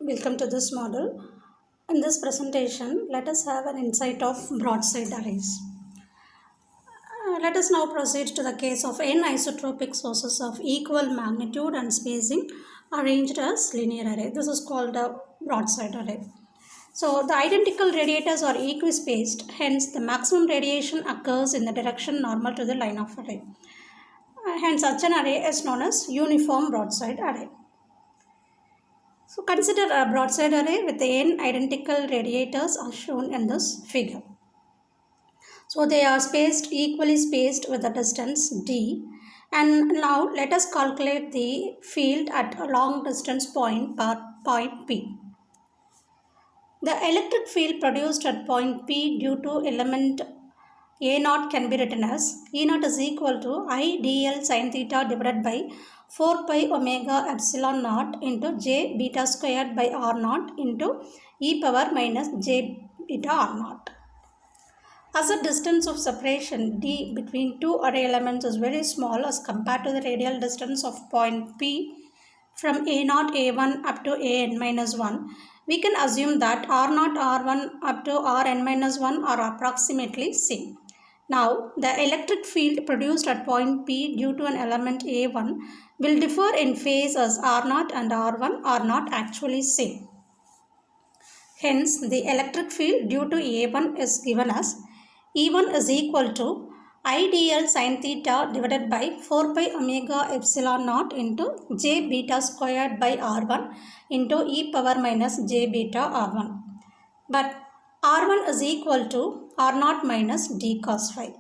Welcome to this model. In this presentation, let us have an insight of broadside arrays. Let us now proceed to the case of n isotropic sources of equal magnitude and spacing arranged as linear array. This is called a broadside array. So the identical radiators are equispaced, hence the maximum radiation occurs in the direction normal to the line of array. Hence such an array is known as uniform broadside array. So consider a broadside array with n identical radiators are shown in this figure. So they are equally spaced with a distance d, and now let us calculate the field at a long distance point P. The electric field produced at point P due to element A0 can be written as E0 is equal to I dl sin theta divided by 4 pi omega epsilon naught into j beta squared by r naught into e power minus j beta r naught. As the distance of separation d between two array elements is very small as compared to the radial distance of point P from A0 A1 up to AN minus 1, we can assume that R0 R1 up to Rn minus 1 are approximately same. Now, the electric field produced at point P due to an element A1 will differ in phase as R0 and R1 are not actually same. Hence, the electric field due to A1 is given as E1 is equal to I dl sin theta divided by 4 pi omega epsilon naught into j beta squared by R1 into e power minus j beta R1. But R1 is equal to R0 minus d cos phi.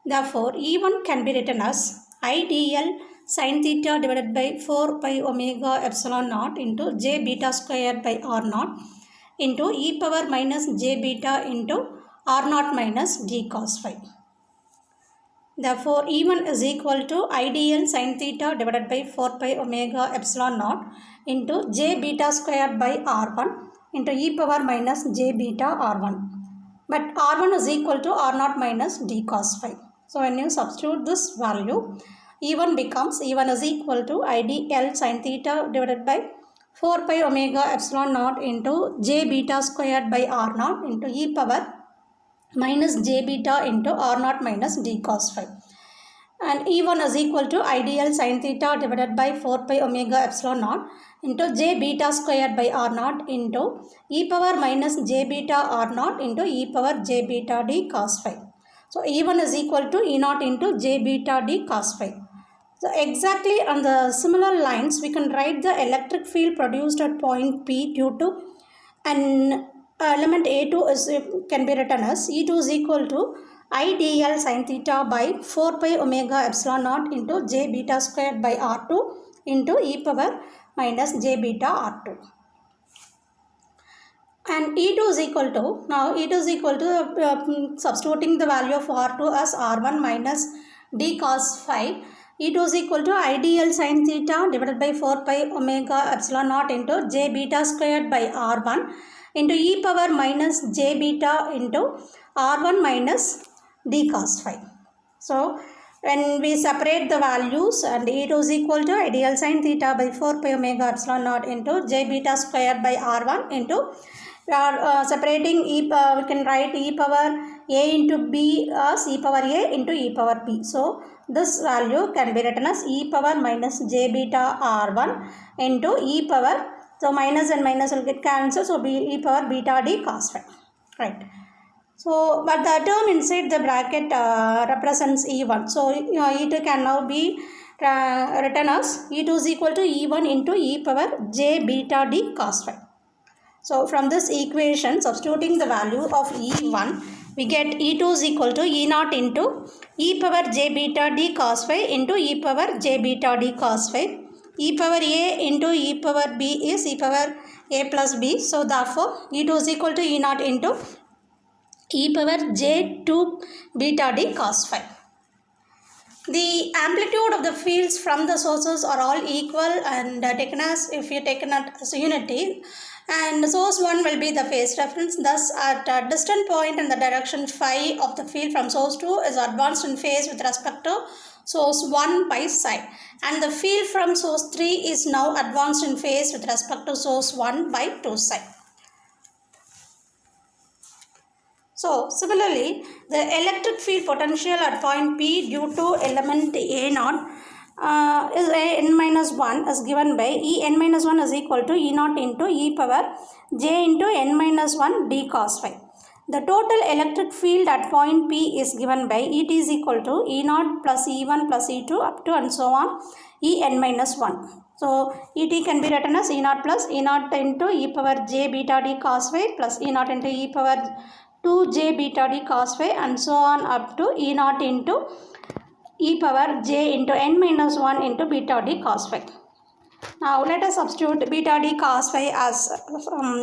Therefore, E1 can be written as I dl sin theta divided by 4 pi omega epsilon naught into j beta squared by R0 into e power minus j beta into R0 minus d cos phi. Therefore, E1 is equal to I dl sin theta divided by 4 pi omega epsilon naught into j beta squared by R1 into e power minus j beta R1. But R1 is equal to R0 minus d cos phi. So, when you substitute this value, E1 is equal to I dl sin theta divided by 4 pi omega epsilon naught into j beta squared by R0 into e power minus j beta into R0 minus d cos phi. And E1 is equal to I dl sin theta divided by 4 pi omega epsilon naught into j beta squared by R0 into e power minus j beta R0 into e power j beta d cos phi. So E1 is equal to E0 into j beta d cos phi. So exactly on the similar lines, we can write the electric field produced at point P due to an element A2 can be written as E2 is equal to I dl sin theta by 4 pi omega epsilon naught into j beta squared by R2 into e power minus j beta R2. And E2 is equal to, now E2 is equal to substituting the value of R2 as R1 minus d cos phi. E2 is equal to I dl sin theta divided by 4 pi omega epsilon naught into j beta squared by R1 into e power minus j beta into R1 minus d cos phi. So, when we separate the values and E2 is equal to I dl sin theta by 4 pi omega epsilon naught into j beta squared by R1 into we are separating we can write e power a into b as e power a into e power b. So, this value can be written as e power minus j beta R1 into e power, so minus and minus will get cancelled, so e power beta d cos phi, right. So, but the term inside the bracket represents E1. So, E2 can now be written as E2 is equal to E1 into e power j beta d cos phi. So, from this equation, substituting the value of E1, we get E2 is equal to E0 into e power j beta d cos phi into e power j beta d cos phi. E power a into e power b is e power a plus b. So, therefore, E2 is equal to E0 into e power j2 beta d cos phi. The amplitude of the fields from the sources are all equal and taken as, if you taken as unity, and source 1 will be the phase reference. Thus, at a distant point in the direction phi of the field from source 2 is advanced in phase with respect to source 1 by psi, and the field from source 3 is now advanced in phase with respect to source 1 by 2 psi. So similarly, the electric field potential at point P due to element A naught is n minus 1 is given by E n minus 1 is equal to E naught into e power j into n minus 1 d cos phi. The total electric field at point P is given by Et is equal to E naught plus E1 plus E2 up to and so on E n minus 1. So Et can be written as E naught plus E naught into e power j beta d cos phi plus E naught into e power 2j beta d cos phi and so on up to E naught into e power j into n minus 1 into beta d cos phi. Now let us substitute beta d cos phi as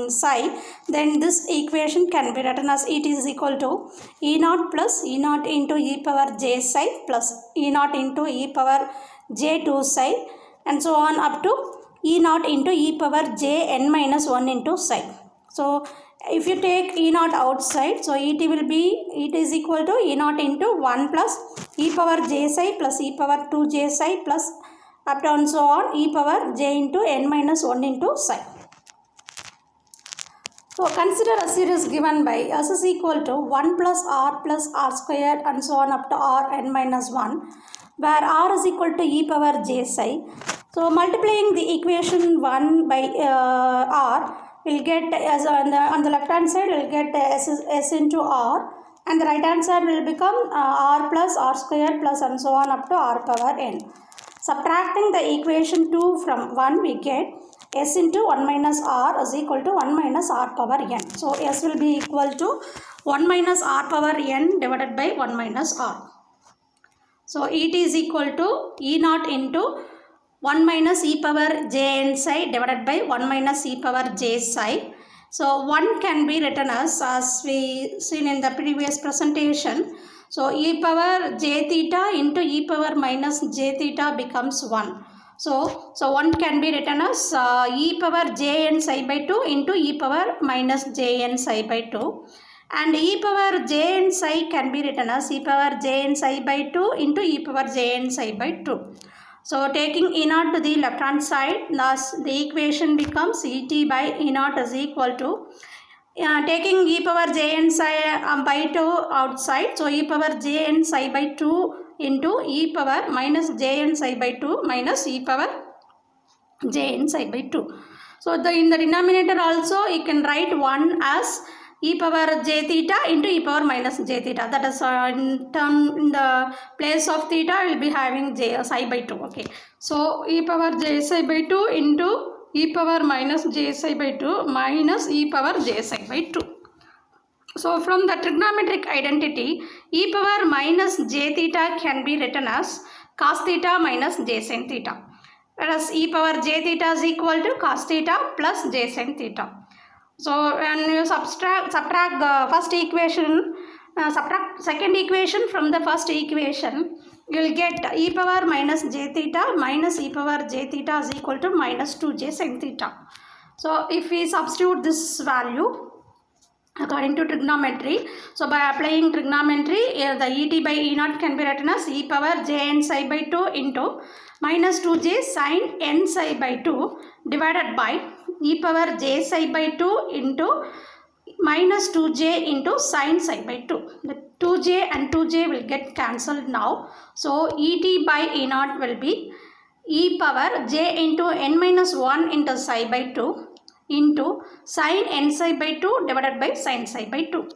psi. Then this equation can be written as it is equal to E naught plus E naught into e power j psi plus E naught into e power j2 psi and so on up to E naught into e power j n minus 1 into psi. So if you take E naught outside, so it is equal to E naught into 1 plus e power j psi plus e power 2j psi plus up to and so on e power j into n minus 1 into psi. So consider a series given by s is equal to 1 plus r squared and so on up to r n minus 1, where r is equal to e power j psi. So multiplying the equation 1 by r will get as on the left hand side will get s into r, and the right hand side will become r plus r squared plus and so on up to r power n. Subtracting the equation 2 from 1, we get s into 1 minus r is equal to 1 minus r power n. So s will be equal to 1 minus r power n divided by 1 minus r. So it is equal to E naught into 1 minus e power j n psi divided by 1 minus e power j psi. So 1 can be written as we seen in the previous presentation. So e power j theta into e power minus j theta becomes 1. So 1 can be written as e power j n psi by 2 into e power minus j n psi by 2. And e power j n psi can be written as e power j n psi by 2 into e power j n psi by 2. So taking E naught to the left hand side, thus the equation becomes Et by E naught is equal to taking e power j n psi by 2 outside, so e power j n psi by 2 into e power minus j n psi by 2 minus e power j n psi by 2. So in the denominator also you can write 1 as e power j theta into e power minus j theta, that is in the place of theta will be having j psi by 2. Okay, so e power j psi by 2 into e power minus j psi by 2 minus e power j psi by 2. So from the trigonometric identity, e power minus j theta can be written as cos theta minus j sin theta, whereas e power j theta is equal to cos theta plus j sin theta. So when you subtract the first equation, subtract second equation from the first equation, you will get e power minus j theta minus e power j theta is equal to minus 2j sin theta. So if we substitute this value according to trigonometry, so by applying trigonometry, the Et by E naught can be written as e power j n psi by 2 into minus 2j sin n psi by 2 divided by e power j psi by 2 into minus 2j into sin psi by 2. The 2j and 2j will get cancelled now. So Et by E naught will be e power j into n minus 1 into psi by 2 into sin n psi by 2 divided by sin psi by 2.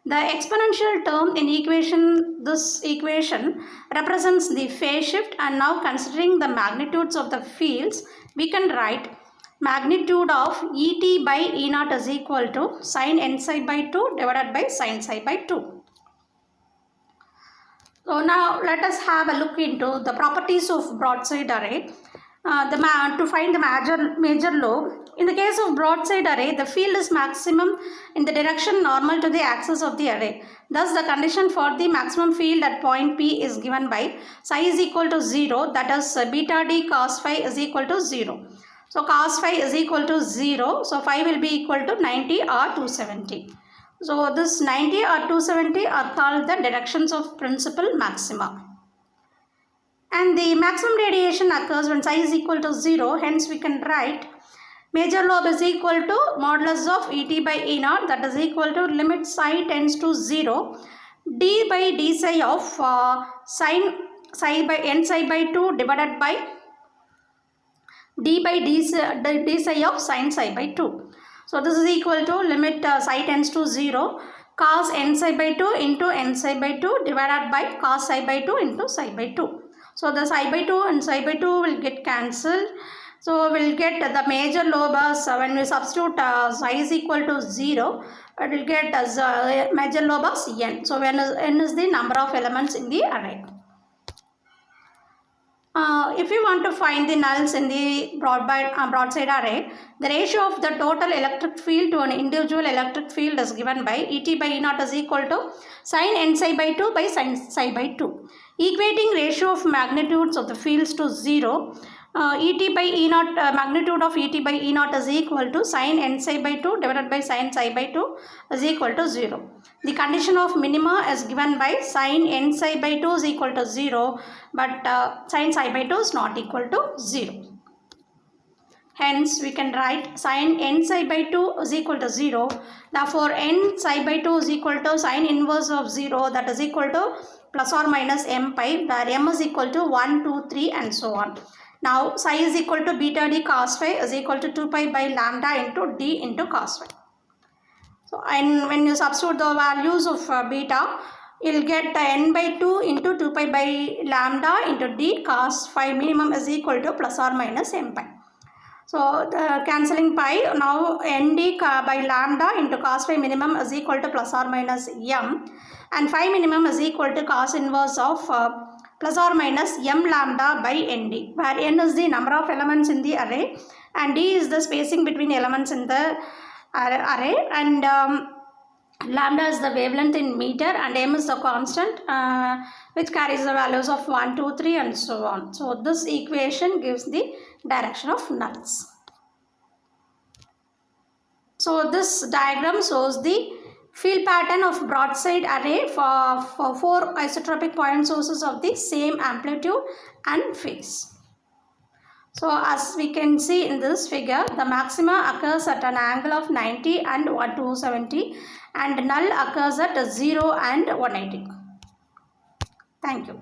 The exponential term in this equation represents the phase shift, and now considering the magnitudes of the fields, we can write magnitude of Et by E naught is equal to sin n psi by 2 divided by sin psi by 2. So now let us have a look into the properties of broadside array. To find the major lobe. In the case of broadside array, the field is maximum in the direction normal to the axis of the array. Thus, the condition for the maximum field at point P is given by psi is equal to 0, that is beta d cos phi is equal to 0. So cos phi is equal to 0, so phi will be equal to 90 or 270. So this 90 or 270 are called the directions of principal maxima. And the maximum radiation occurs when psi is equal to 0. Hence, we can write major lobe is equal to modulus of Et by E0, that is equal to limit psi tends to 0, d by d psi of sin psi by n psi by 2 divided by d by d psi of sin psi by 2. So this is equal to limit psi tends to 0 cos n psi by 2 into n psi by 2 divided by cos psi by 2 into psi by 2. So the psi by 2 and psi by 2 will get cancelled. So we'll get the major lobe as when we substitute psi is equal to 0, it will get as major lobe as n. So when n is the number of elements in the array. If you want to find the nulls in the broadside array, the ratio of the total electric field to an individual electric field is given by Et by E0 is equal to sin n psi by 2 by sin psi by 2. Equating ratio of magnitudes of the fields to 0, Et by E0, magnitude of Et by E0 is equal to sin n psi by 2 divided by sin psi by 2 is equal to 0. The condition of minima is given by sin n psi by 2 is equal to 0, but sin psi by 2 is not equal to 0. Hence, we can write sin n psi by 2 is equal to 0. Therefore, n psi by 2 is equal to sin inverse of 0, that is equal to plus or minus m pi, where m is equal to 1, 2, 3 and so on. Now, psi is equal to beta d cos phi is equal to 2 pi by lambda into d into cos phi. So, and when you substitute the values of beta, you will get n by 2 into 2 pi by lambda into d cos phi minimum is equal to plus or minus m pi. So, cancelling pi, now nd by lambda into cos phi minimum is equal to plus or minus m, and phi minimum is equal to cos inverse of plus or minus m lambda by nd, where n is the number of elements in the array and d is the spacing between elements in the array, and lambda is the wavelength in meter and m is the constant which carries the values of 1, 2, 3 and so on. So this equation gives the direction of nulls. So this diagram shows the field pattern of broadside array for 4 isotropic point sources of the same amplitude and phase. So as we can see in this figure, the maxima occurs at an angle of 90 and 270 and null occurs at 0 and 180. Thank you.